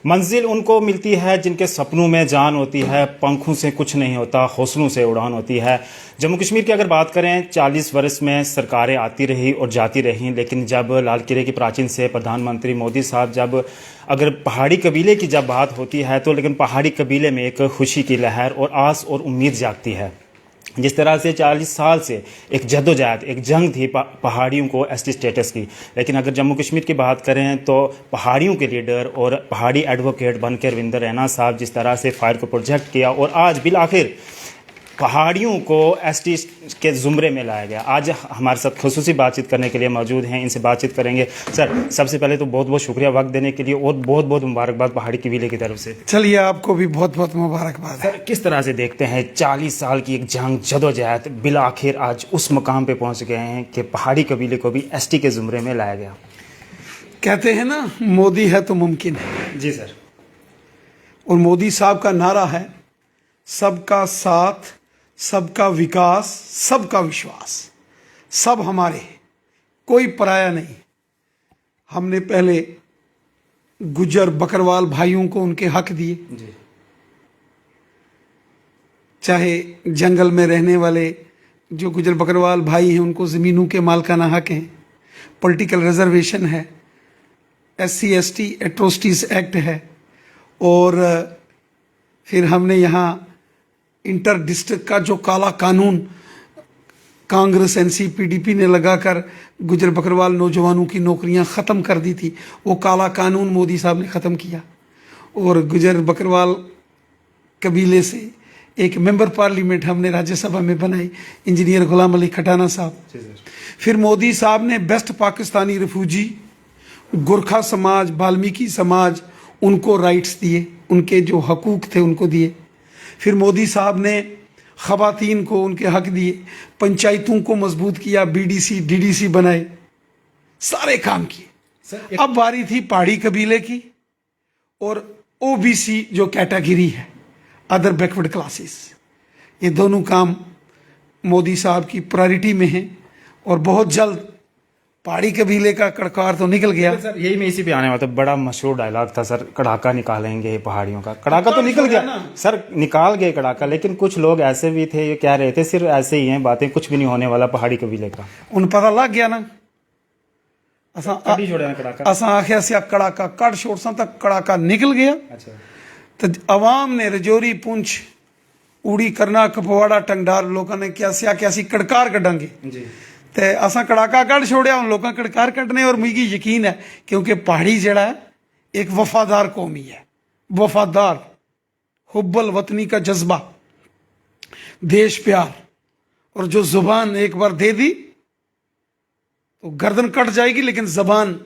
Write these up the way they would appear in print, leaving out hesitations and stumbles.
मंजिल उनको मिलती है जिनके सपनों में जान होती है, पंखों से कुछ नहीं होता, हौसलों से उड़ान होती है। जम्मू कश्मीर की अगर बात करें, 40 वर्ष में सरकारें आती रही और जाती रहीं, लेकिन जब लाल किले की प्राचीन से प्रधानमंत्री मोदी साहब जब अगर पहाड़ी कबीले की जब बात होती है तो लेकिन पहाड़ी कबीले में एक खुशी की लहर और आस और उम्मीद जागती है। जिस तरह से 40 साल से एक जद्दोजहद, एक जंग थी पहाड़ियों को एसटी स्टेटस की, लेकिन अगर जम्मू कश्मीर की बात करें तो पहाड़ियों के लीडर और पहाड़ी एडवोकेट बनकर रविंदर रैना साहब जिस तरह से फायर को प्रोजेक्ट किया और आज बिल आखिर पहाड़ियों को एसटी के ज़ुमरे में लाया गया। आज हमारे साथ खुसूसी बातचीत करने के लिए मौजूद हैं, इनसे बातचीत करेंगे। सर, सबसे पहले तो बहुत बहुत शुक्रिया वक्त देने के लिए और बहुत बहुत मुबारकबाद पहाड़ी कबीले की तरफ से। चलिए, आपको भी बहुत बहुत मुबारकबाद। सर, किस तरह से देखते हैं 40 साल की एक जंग जदोजहद बिल आखिर आज उस मकाम पे पहुंच गए हैं कि पहाड़ी कबीले को भी एसटी के ज़ुमरे में लाया गया? कहते हैं ना, मोदी है तो मुमकिन है। जी सर। और मोदी साहब का नारा है सबका साथ, सबका विकास, सबका विश्वास। सब हमारे, कोई पराया नहीं। हमने पहले गुज्जर बकरवाल भाइयों को उनके हक दिए, चाहे जंगल में रहने वाले जो गुज्जर बकरवाल भाई हैं उनको ज़मीनों के मालिकाना हक हैं, पॉलिटिकल रिजर्वेशन है, SC ST एट्रोसिटीज़ एक्ट है, और फिर हमने यहाँ इंटर डिस्ट्रिक्ट का जो काला कानून कांग्रेस NC PDP ने लगाकर गुजर बकरवाल नौजवानों की नौकरियां ख़त्म कर दी थी, वो काला कानून मोदी साहब ने ख़त्म किया। और गुजर बकरवाल कबीले से एक मेंबर पार्लियामेंट हमने राज्यसभा में बनाई, इंजीनियर गुलाम अली खटाना साहब। फिर मोदी साहब ने बेस्ट पाकिस्तानी रिफ्यूजी, गोरखा समाज, वाल्मीकि समाज, उनको राइट्स दिए, उनके जो हकूक़ थे उनको दिए। फिर मोदी साहब ने ख़वातीन को उनके हक दिए, पंचायतों को मजबूत किया, BDC DDC बनाए, सारे काम किए। अब बारी थी पहाड़ी कबीले की और OBC जो कैटेगरी है, अदर बैकवर्ड क्लासेस। ये दोनों काम मोदी साहब की प्रायोरिटी में हैं और बहुत जल्द पहाड़ी कबीले का कड़कार तो निकल गया। सर, यही मैं इसी पे आने वाला था। बड़ा मशहूर डायलॉग था सर, कड़ाका निकालेंगे पहाड़ियों का। कड़ाका तो निकल गया सर, निकाल गए कड़ाका, लेकिन कुछ लोग ऐसे भी थे ये कह रहे थे सिर्फ ऐसे ही हैं बातें, कुछ भी नहीं होने वाला पहाड़ी कबीले का। उन पता लग गया ना, असा आखिया से कड़ाका कट छोड़ सा तक कड़ाका निकल गया। अच्छा। तो अवाम ने रजौरी, पुंछ, उड़ी, करना, कपवाड़ा, टंगडार लोगों ने क्या कड़कार कढ़ांगे ते असा कड़ाका कढ़ छोड़िया, उन लोगों कड़कार कढ़ने। और मुझे यकीन है क्योंकि पहाड़ी जड़ा है एक वफादार कौमी है, वफादार, हुब्बल वतनी का जज्बा, देश प्यार, और जो जुबान एक बार दे दी तो गर्दन कट जाएगी लेकिन जुबान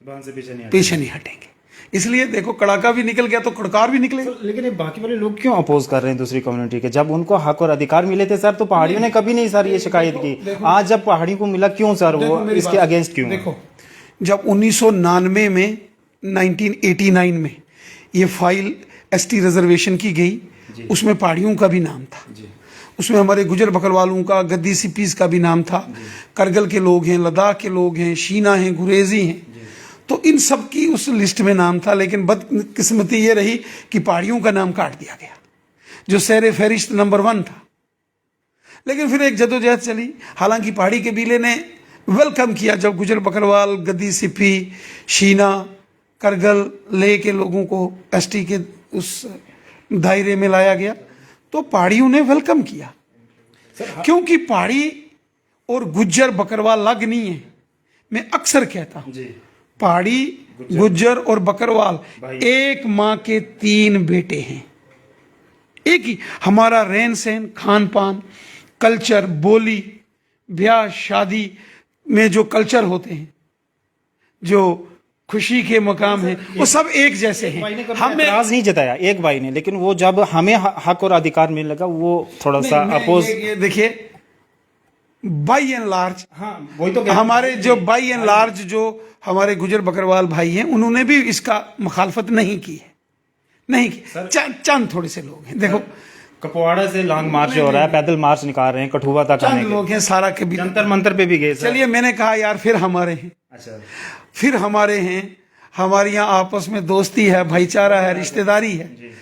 से पीछे नहीं हटेंगे। इसलिए देखो, कड़ाका भी निकल गया तो कड़कार भी निकलेगा। लेकिन ये बाकी वाले लोग क्यों अपोज कर रहे हैं दूसरी कम्युनिटी के? जब उनको हक और अधिकार मिले थे सर तो पहाड़ियों ने कभी नहीं सर ये शिकायत की। आज जब पहाड़ियों को मिला, क्यों सर वो इसके अगेंस्ट क्यों? देखो, जब 1999 में 1989 में ये फाइल ST रिजर्वेशन की गई, उसमें पहाड़ियों का भी नाम था, उसमें हमारे गुजर बकरवालों का, गद्दी सिप्पीज का भी नाम था, करगिल के लोग हैं, लद्दाख के लोग हैं, शीना हैं, गुरेजी हैं, तो इन सब की उस लिस्ट में नाम था। लेकिन बदकिस्मती ये रही कि पहाड़ियों का नाम काट दिया गया, जो सैर फहरिस्त नंबर 1 था। लेकिन फिर एक जदोजहद चली। हालांकि पहाड़ी कबीले ने वेलकम किया जब गुजर बकरवाल, गद्दी सिप्पी, शीना, करगिल, लेह के लोगों को ST के उस दायरे में लाया गया, तो पहाड़ियों ने वेलकम किया। क्योंकि पहाड़ी और गुज्जर बकरवाल अलग नहीं है। मैं अक्सर कहता हूं, पहाड़ी, गुज्जर और बकरवाल एक मां के 3 बेटे हैं, एक ही। हमारा रहन सहन, खान पान, कल्चर, बोली, ब्याह शादी में जो कल्चर होते हैं, जो खुशी के मकाम हैं, वो सब एक जैसे हैं। हमने एतराज नहीं जताया एक भाई ने, लेकिन वो जब हमें हक और अधिकार मिलने लगा वो थोड़ा सा अपोज। देखिए, बाई एंड लार्ज, हाँ वही तो हमारे जो बाई एंड लार्ज जो हमारे गुजर बकरवाल भाई हैं उन्होंने भी इसका मुखालफत नहीं की है, नहीं की। चंद थोड़े से लोग हैं। देखो, कपवाड़ा से लॉन्ग मार्च हो रहा है, पैदल मार्च निकाल रहे हैं, कठुआ तक चंद लोग हैं, सारा कबीला जंतर मंतर पे भी गए। चलिए, मैंने कहा यार फिर हमारे हैं। अच्छा। फिर हमारे हैं, हमारे यहाँ आपस में दोस्ती है, भाईचारा है, रिश्तेदारी है,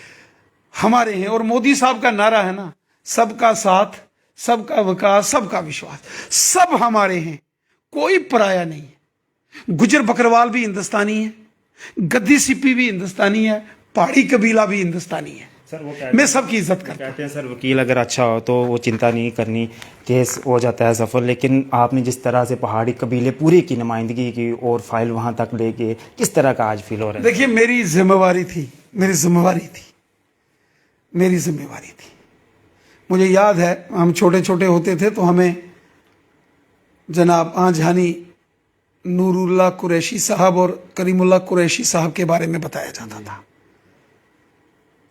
हमारे हैं। और मोदी साहब का नारा है ना, सबका साथ, सबका विकास, सबका विश्वास, सब हमारे हैं, कोई पराया नहीं है। गुजर बकरवाल भी हिंदुस्तानी है, गद्दी सिप्पी भी हिंदुस्तानी है, पहाड़ी कबीला भी हिंदुस्तानी है। सर वो मैं सबकी इज्जत करता हूं। कहते हैं सर वकील अगर अच्छा हो तो वो चिंता नहीं करनी, केस हो जाता है सफल। लेकिन आपने जिस तरह से पहाड़ी कबीले पूरे की नुमाइंदगी की और फाइल वहां तक लेके, किस तरह का आज फील हो रहा है? देखिए, मेरी जिम्मेवारी थी, मेरी जिम्मेवारी थी। मुझे याद है, हम छोटे छोटे होते थे तो हमें जनाब आंजहानी नूरुल्लाह कुरैशी साहब और करीमुल्लाह कुरैशी साहब के बारे में बताया जाता था।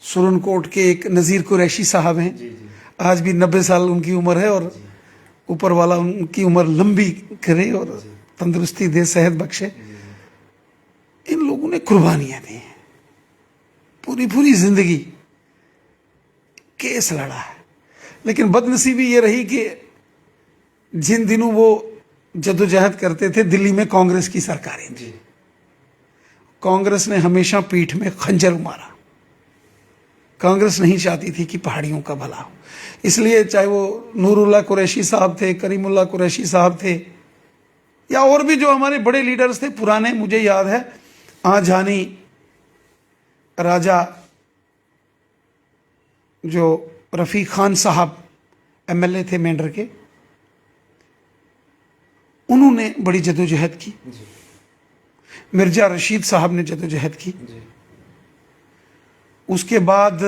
सुरनकोट के एक नज़ीर कुरैशी साहब हैं, आज भी 90 साल उनकी उम्र है, और ऊपर वाला उनकी उम्र लंबी करे और तंदुरुस्ती दे, सेहत बख्शे। इन लोगों ने कुर्बानियां दी हैं, पूरी जिंदगी केस लड़ा है। लेकिन बदनसीबी ये रही कि जिन दिनों वो जदोजहद करते थे, दिल्ली में कांग्रेस की सरकारें थी। कांग्रेस ने हमेशा पीठ में खंजर मारा। कांग्रेस नहीं चाहती थी कि पहाड़ियों का भला हो, इसलिए चाहे वो नूरुल्लाह कुरैशी साहब थे, करीमुल्लाह कुरैशी साहब थे, या और भी जो हमारे बड़े लीडर्स थे पुराने। मुझे याद है आंजहानी राजा जो रफ़ीक खान साहब एमएलए थे मेंढर के, उन्होंने बड़ी जदोजहद की। मिर्जा रशीद साहब ने जदोजहद की। उसके बाद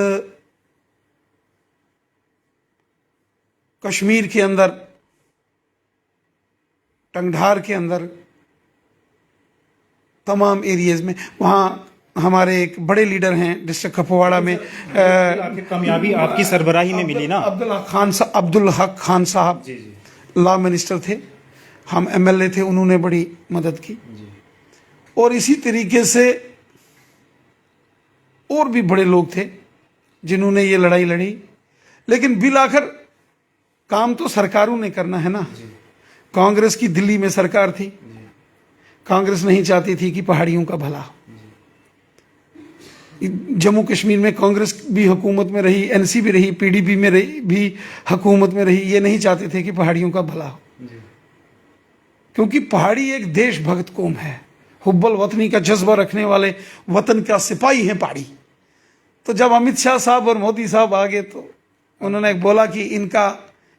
कश्मीर के अंदर, टंगधार के अंदर, तमाम एरियाज में, वहाँ हमारे एक बड़े लीडर हैं डिस्ट्रिक्ट कुपवाड़ा में। कामयाबी आपकी सरबराही में मिली ना। अब्दुल हक खान साहब लॉ मिनिस्टर थे, हम एमएलए थे, उन्होंने बड़ी मदद की। और इसी तरीके से और भी बड़े लोग थे जिन्होंने ये लड़ाई लड़ी। लेकिन बिल आखिर काम तो सरकारों ने करना है ना। कांग्रेस की दिल्ली में सरकार थी, कांग्रेस नहीं चाहती थी कि पहाड़ियों का भला हो। जम्मू कश्मीर में कांग्रेस भी हुकूमत में रही, एनसी भी रही, पीडीपी में रही भी हुकूमत में रही, ये नहीं चाहते थे कि पहाड़ियों का भला हो। क्योंकि पहाड़ी एक देशभक्त कौम है, हुब्बल वतनी का जज्बा रखने वाले, वतन का सिपाही हैं पहाड़ी। तो जब अमित शाह साहब और मोदी साहब आ गए तो उन्होंने बोला कि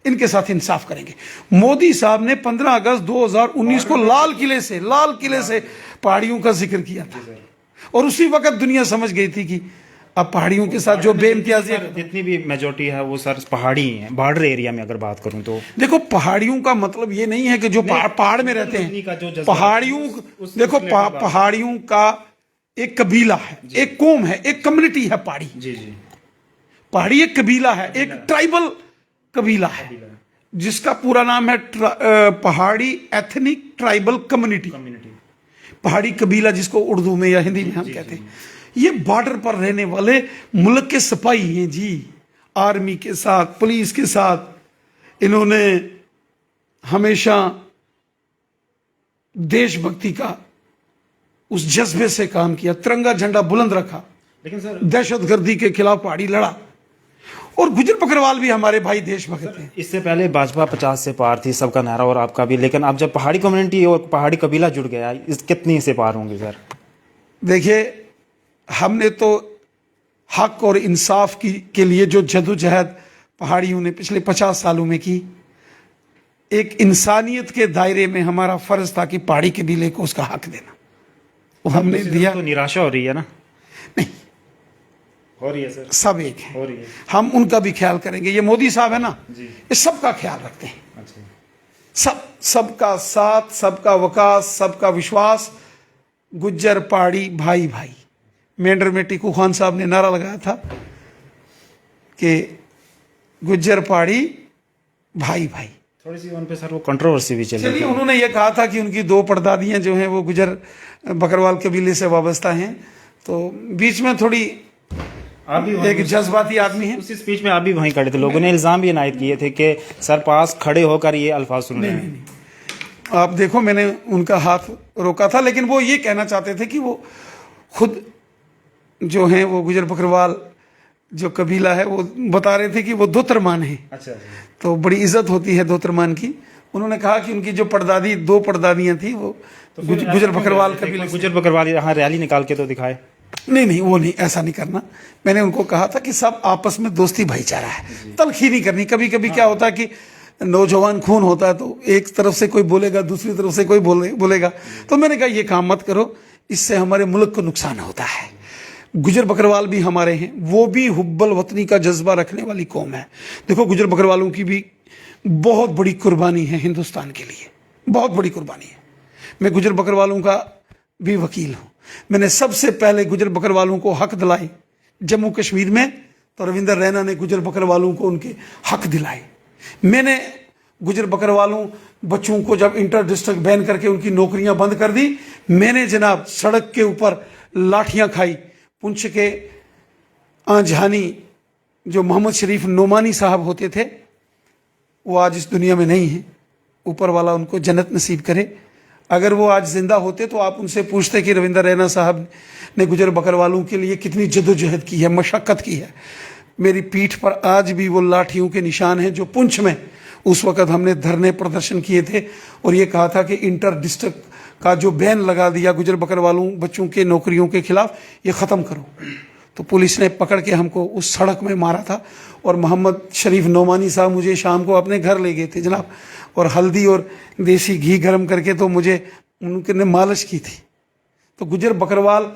इनके साथ इंसाफ करेंगे। मोदी साहब ने 15 अगस्त 2019 को लाल किले से पहाड़ियों का जिक्र किया था, और उसी वक्त दुनिया समझ गई थी कि अब पहाड़ियों के साथ जो बेइम्तियाजी, जितनी भी मेजोरिटी है वो सर पहाड़ी हैं। बॉर्डर एरिया में अगर बात करूं तो देखो, पहाड़ियों का मतलब ये नहीं है कि जो पहाड़ में रहते हैं। पहाड़ियों, देखो पहाड़ियों का एक कबीला है, एक कौम है, एक कम्युनिटी है पहाड़ी। पहाड़ी एक कबीला है, एक ट्राइबल कबीला है, जिसका पूरा नाम है पहाड़ी एथनिक ट्राइबल कम्युनिटी। पहाड़ी कबीला जिसको उर्दू में या हिंदी में हम कहते हैं। ये बॉर्डर पर रहने वाले मुल्क के सिपाही हैं जी। आर्मी के साथ, पुलिस के साथ इन्होंने हमेशा देशभक्ति का उस जज्बे से काम किया, तिरंगा झंडा बुलंद रखा, लेकिन सर दहशतगर्दी के खिलाफ पहाड़ी लड़ा। और गुजर बकरवाल भी हमारे भाई देशभक्त हैं। इससे पहले भाजपा 50 से पार थी, सबका नारा और आपका भी। लेकिन अब जब पहाड़ी कम्युनिटी और पहाड़ी कबीला जुड़ गया, इस कितनी से पार होंगे सर? देखिए, हमने तो हक और इंसाफ के लिए जो जदोजहद पहाड़ियों ने पिछले 50 सालों में की, एक इंसानियत के दायरे में हमारा फर्ज था कि पहाड़ी कबीले को उसका हक देना, वो हमने दिया। तो निराशा हो रही है ना? नहीं हो रही है सर, सब एक है, हो रही है। हम उनका भी ख्याल करेंगे। ये मोदी साहब है ना, ये सबका ख्याल रखते हैं। अच्छा। सबका साथ, सबका विकास, सबका विश्वास। गुज्जर पहाड़ी भाई भाई। मेंढर में टीकू खान साहब ने नारा लगाया था कि गुज्जर पहाड़ी भाई भाई। थोड़ी सी उन पे सर वो कंट्रोवर्सी भी चली। चलिए, उन्होंने ये कहा था कि उनकी 2 परदादियां जो हैं वो गुजर बकरवाल कबीले से वाबस्ता हैं, तो बीच में थोड़ी एक जज्बाती आदमी है। उसी स्पीच में आप भी वहीं खड़े थे, लोगों ने इल्जाम भी इनायत किए थे कि सर पास खड़े होकर ये अल्फाज सुन रहे हैं। आप देखो, मैंने उनका हाथ रोका था, लेकिन वो ये कहना चाहते थे कि वो खुद जो हैं वो गुजर बकरवाल जो कबीला है वो बता रहे थे कि वो धोतरमान है। अच्छा तो बड़ी इज्जत होती है धोतरमान की। उन्होंने कहा कि उनकी जो परदादी, 2 परदादियां थी वो गुजर बकरवाल कबीले से। गुजर बकरवाल यहाँ रैली निकाल के तो दिखाए। नहीं, वो नहीं, ऐसा नहीं करना। मैंने उनको कहा था कि सब आपस में दोस्ती भाईचारा है, तलखी नहीं करनी। कभी कभी क्या होता है कि नौजवान खून होता है तो एक तरफ से कोई बोलेगा, दूसरी तरफ से कोई बोलेगा। तो मैंने कहा ये काम मत करो, इससे हमारे मुल्क को नुकसान होता है। गुजर बकरवाल भी हमारे हैं, वो भी हुब्बल वतनी का जज्बा रखने वाली कौम है। देखो गुजर बकरवालों की भी बहुत बड़ी कुर्बानी है हिंदुस्तान के लिए, बहुत बड़ी कुर्बानी है। मैं गुजर बकरवालों का भी वकील हूं। मैंने सबसे पहले गुजर बकरवालों को हक दिलाए जम्मू कश्मीर में, तो रविंदर रैना ने गुजर बकरवालों को उनके हक दिलाए। मैंने गुजर बकरवालों बच्चों को जब इंटर डिस्ट्रिक्ट बैन करके उनकी नौकरियां बंद कर दी, मैंने जनाब सड़क के ऊपर लाठियां खाई। पुंछ के आंझानी जो मोहम्मद शरीफ नोमानी साहब होते थे, वो आज इस दुनिया में नहीं है। ऊपर वाला उनको जन्नत नसीब करे। अगर वो आज जिंदा होते तो आप उनसे पूछते कि रविंदर रैना साहब ने गुजर बकरवालों के लिए कितनी जद्दोजहद की है, मशक्क़त की है। मेरी पीठ पर आज भी वो लाठियों के निशान हैं जो पुंछ में उस वक़्त हमने धरने प्रदर्शन किए थे और ये कहा था कि इंटर डिस्ट्रिक्ट का जो बैन लगा दिया गुजर बकरवालों बच्चों के नौकरियों के खिलाफ, ये ख़त्म करो। तो पुलिस ने पकड़ के हमको उस सड़क में मारा था और मोहम्मद शरीफ नोमानी साहब मुझे शाम को अपने घर ले गए थे जनाब, और हल्दी और देसी घी गर्म करके तो मुझे उनने मालिश की थी। तो गुजर बकरवाल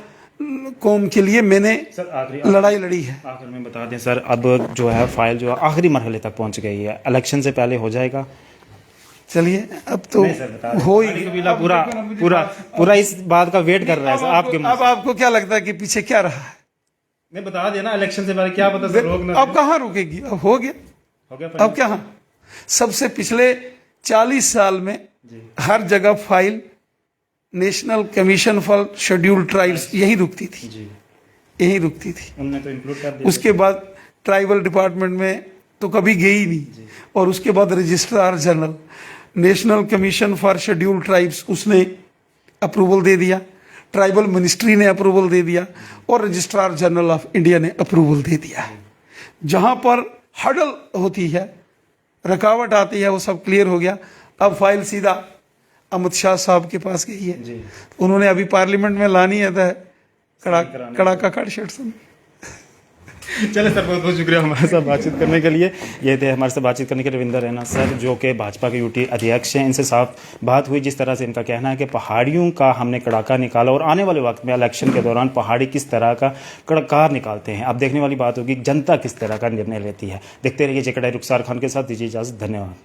कौम के लिए मैंने लड़ाई लड़ी है। आखिर में बता दें सर, अब जो है फाइल जो है आखिरी मरहले तक पहुंच गई है, इलेक्शन से पहले हो जाएगा। चलिए अब तो हो ही पूरा पूरा पूरा इस बात का वेट कर रहा है आपके। अब आपको क्या लगता है कि पीछे क्या रहा है? नहीं बता देना, इलेक्शन से पहले क्या पता सर रोक अब कहाँ रुकेगी? अब हो गया, अब क्या? सबसे पिछले 40 साल में हर जगह file national commission for scheduled tribes यही रुकती थी, यही रुकती थी। उन्होंने तो इंक्लूड कर दिया। उसके बाद ट्राइबल डिपार्टमेंट में तो कभी गई नहीं, और उसके बाद registrar general national commission for scheduled tribes उसने अप्रूवल दे दिया, ट्राइबल मिनिस्ट्री ने अप्रूवल दे दिया और रजिस्ट्रार जनरल ऑफ इंडिया ने अप्रूवल दे दिया। जहां पर हडल होती है, रुकावट आती है, वो सब क्लियर हो गया। अब फाइल सीधा अमित शाह साहब के पास गई है। उन्होंने अभी पार्लियामेंट में लानी है तो कड़ा का कड़ शेट सुन। चले सर, बहुत बहुत शुक्रिया हमारे साथ बातचीत करने के लिए। ये थे हमारे साथ बातचीत करने के रविंदर रैना सर, जो कि भाजपा के यूटी अध्यक्ष हैं। इनसे साफ बात हुई, जिस तरह से इनका कहना है कि पहाड़ियों का हमने कड़ाका निकाला और आने वाले वक्त में इलेक्शन के दौरान पहाड़ी किस तरह का कड़कार निकालते हैं। अब देखने वाली बात होगी जनता किस तरह का निर्णय लेती है। देखते रहिए जेकेटाई रुखसार खान के साथ, दीजिए इजाजत, धन्यवाद।